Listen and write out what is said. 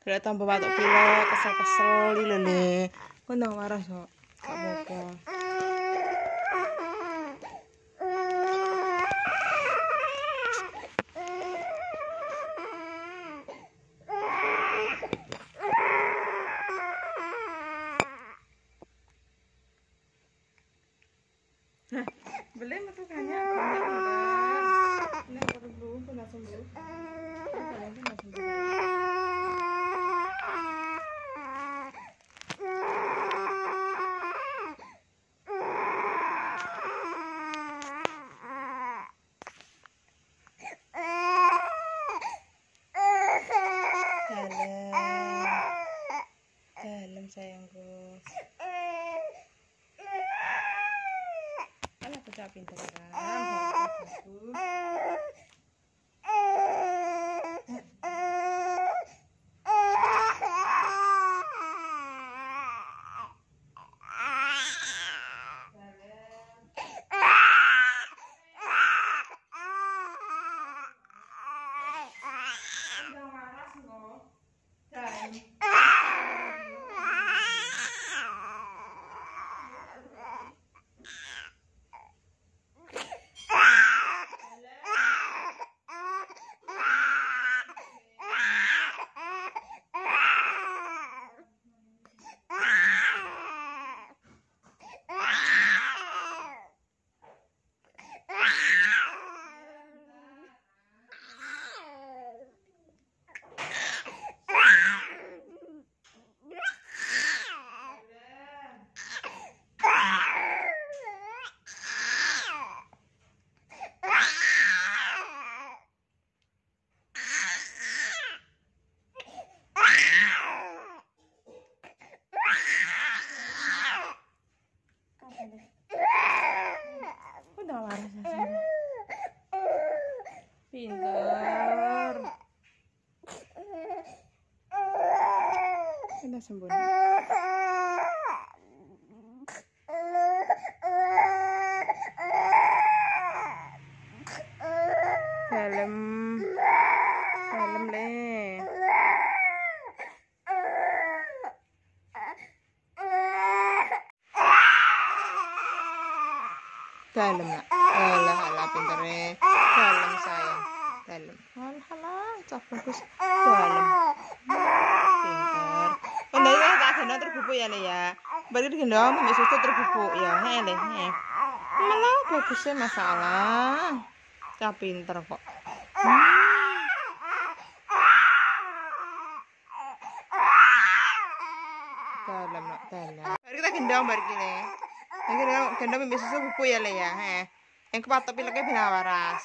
Bila tambah batuk pilek, kesel-kesel lho le. Kok ndang waras kok. Gak apa-apa. Beli matukannya ini perlu pernah sembuh. Kalian pernah sembuh. Dalam sayangku. Alah bocah pinter kan. Bagus. Udah waras ya. Pintar. Udah sembuh. Dalam le. Dalam nak. Alah pintere. Dalam sayang. Dalam. Alah, cak bagus. Dalam. Pintar. Pendai tak gendong terbubuk ya le ya. Bari digendong mbak susu terbubuk ya. Le. Malah bagusnya masalah. Cak pinter kok. Dalam nak dalam. Bari kita gendong bari kene. Gendong mbak susu bubuk ya le ya. Yang kepatok pileknya bina waras.